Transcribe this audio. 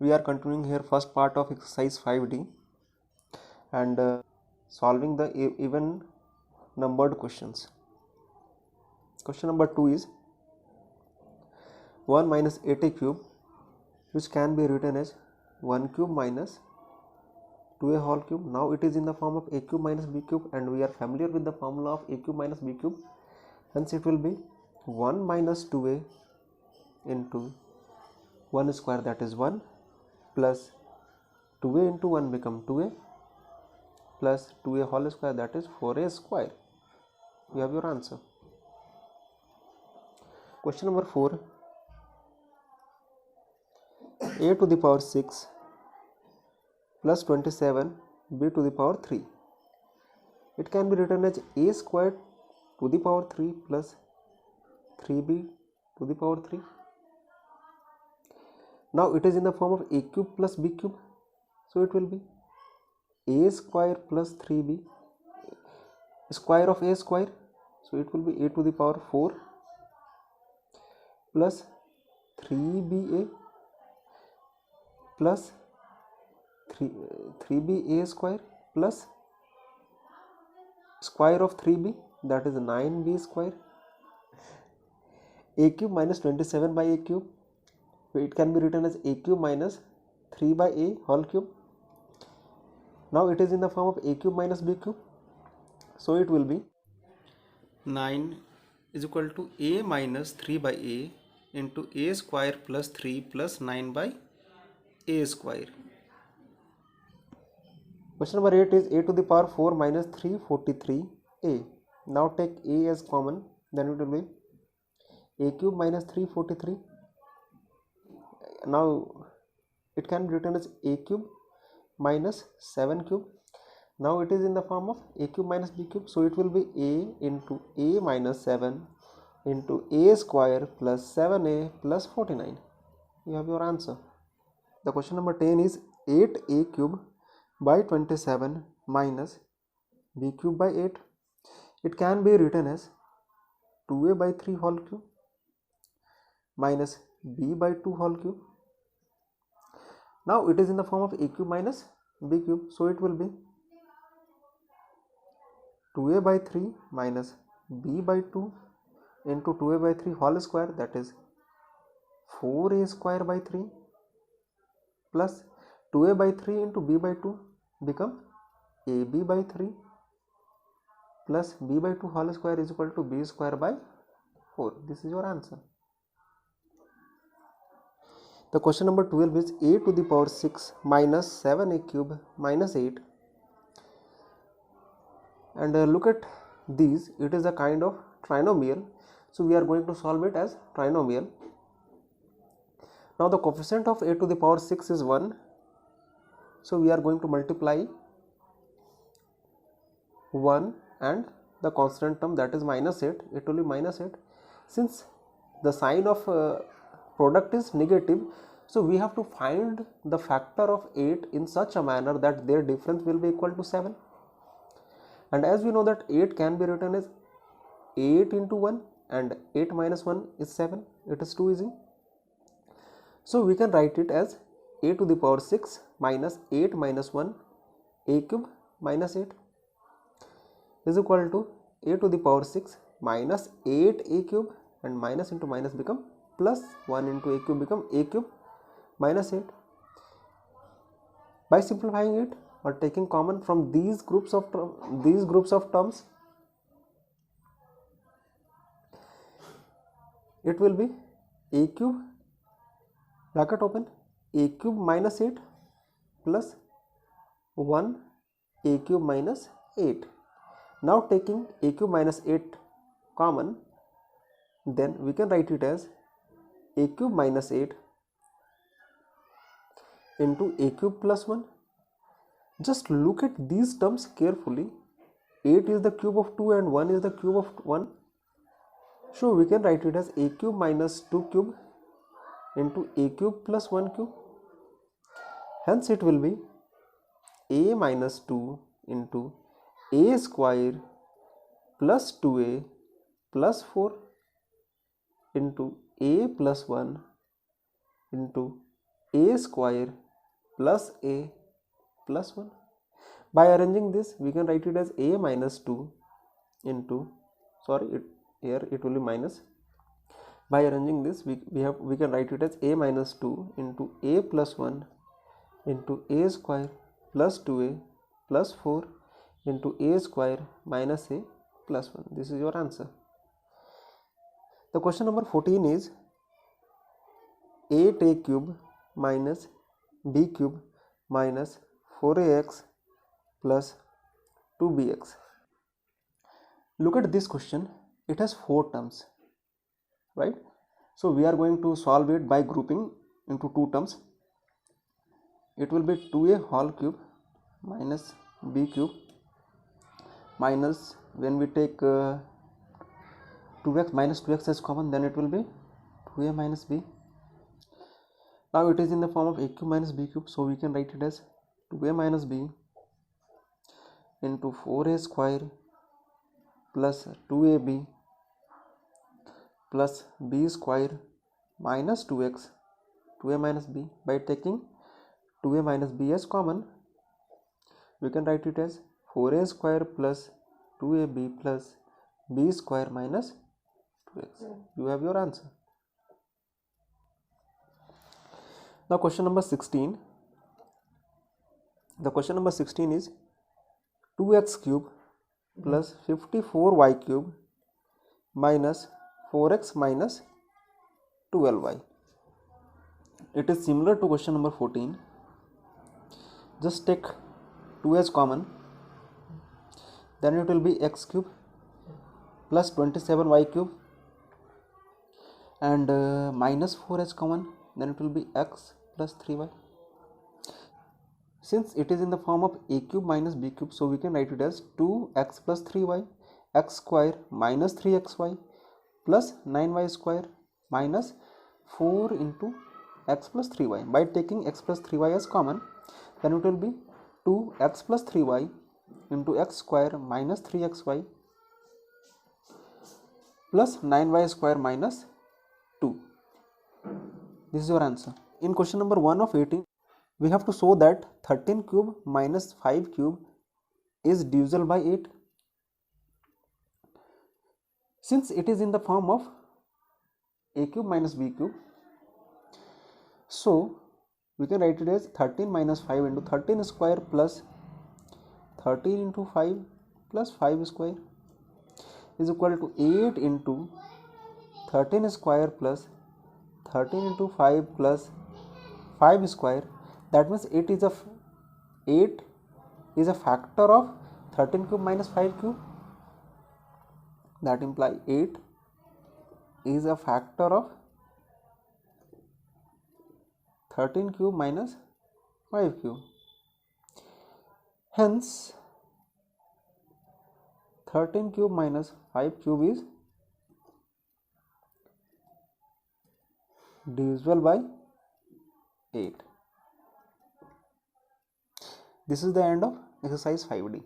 we are continuing here first part of exercise 5D and solving the even numbered questions. Question number 2 is 1 minus 8a cube, which can be written as 1 cube minus 2a whole cube. Now it is in the form of a cube minus b cube, and we are familiar with the formula of a cube minus b cube. Hence it will be 1 minus 2a into 1 square, that is 1, plus 2a into 1 become 2a, plus 2a whole square, that is 4a square. You have your answer. Question number 4. A to the power 6 plus 27 b to the power 3. It can be written as a squared to the power 3 plus 3b to the power 3. Now it is in the form of a cube plus b cube, so it will be a square plus 3b square of a square, so it will be a to the power 4 plus 3ba plus 3ba square plus square of 3b, that is 9b square. A cube minus 27 by a cube, it can be written as a cube minus 3 by a whole cube. Now it is in the form of a cube minus b cube, so it will be 9 is equal to a minus 3 by a into a square plus 3 plus 9 by a square. Question number 8 is a to the power 4 minus 343a. Now take a as common, then it will be a cube minus 343. Now it can be written as a cube minus 7 cube. Now it is in the form of a cube minus b cube, so it will be a into a minus 7 into a square plus 7a plus 49. You have your answer. The question number 10 is 8a cube by 27 minus b cube by 8. It can be written as 2a by 3 whole cube minus b by 2 whole cube. Now it is in the form of a cube minus b cube, so it will be 2a by 3 minus b by 2 into 2a by 3 whole square, that is 4a square by 3 plus 2a by 3 into b by 2 become ab by 3 plus b by 2 whole square is equal to b square by 4. This is your answer. The question number 12 is a to the power 6 minus 7a cube minus 8. And look at these, it is a kind of trinomial, so we are going to solve it as trinomial. Now the coefficient of a to the power 6 is 1, so we are going to multiply 1 and the constant term, that is minus 8, it will be minus 8. Since the sign of product is negative, so we have to find the factor of 8 in such a manner that their difference will be equal to 7. And as we know that 8 can be written as 8 into 1 and 8 minus 1 is 7, it is too easy. So we can write it as a to the power 6 minus 8 minus 1 a cube minus 8 is equal to a to the power 6 minus 8 a cube, and minus into minus become plus, 1 into a cube become a cube minus 8. By simplifying it or taking common from these groups of terms, it will be a cube bracket open a cube minus 8 plus 1 a cube minus 8. Now taking a cube minus 8 common, then we can write it as a cube minus 8 into a cube plus 1. Just look at these terms carefully. 8 is the cube of 2 and 1 is the cube of 1. So we can write it as a cube minus 2 cube into a cube plus 1 cube. Hence it will be a minus 2 into a square plus 2a plus 4 into a plus 1 into a square plus a plus 1. By arranging this, we can write it as a minus 2 into, here it will be minus. By arranging this, we can write it as a minus 2 into a plus 1 into a square plus 2a plus 4 into a square minus a plus 1. This is your answer. The question number 14 is 8a cube minus b cube minus 4ax plus 2bx. Look at this question. It has 4 terms, right? So we are going to solve it by grouping into 2 terms. It will be 2a whole cube minus b cube minus, when we take 2x minus 2x as common, then it will be 2a minus b. Now it is in the form of a cube minus b cube, so we can write it as 2a minus b into 4a square plus 2ab plus b square minus 2x, 2a minus b. By taking 2a minus b as common, we can write it as 4a square plus 2ab plus b square minus 2x. You have your answer. Now question number 16. The question number 16 is 2x cube plus 54y cube minus 4x minus 12y. It is similar to question number 14. Just take 2 as common, then it will be x cube plus 27y cube and minus 4 as common, then it will be x plus 3y. Since it is in the form of a cube minus b cube, so we can write it as 2x plus 3y, x square minus 3xy plus 9y square minus 4 into x plus 3y. By taking x plus 3y as common, then it will be 2x plus 3y into x square minus 3xy plus 9y square minus 2. This is your answer. In question number 1 of 18, we have to show that 13 cube minus 5 cube is divisible by 8. Since it is in the form of a cube minus b cube, so we can write it as 13 minus 5 into 13 square plus 13 into 5 plus 5 square is equal to 8 into 13 square plus 13 into 5 plus 5 square. That means 8 is a factor of 13 cube minus 5 cube. That implies 8 is a factor of 13 cube minus 5 cube. Hence 13 cube minus 5 cube is divisible by 8. This is the end of exercise 5D.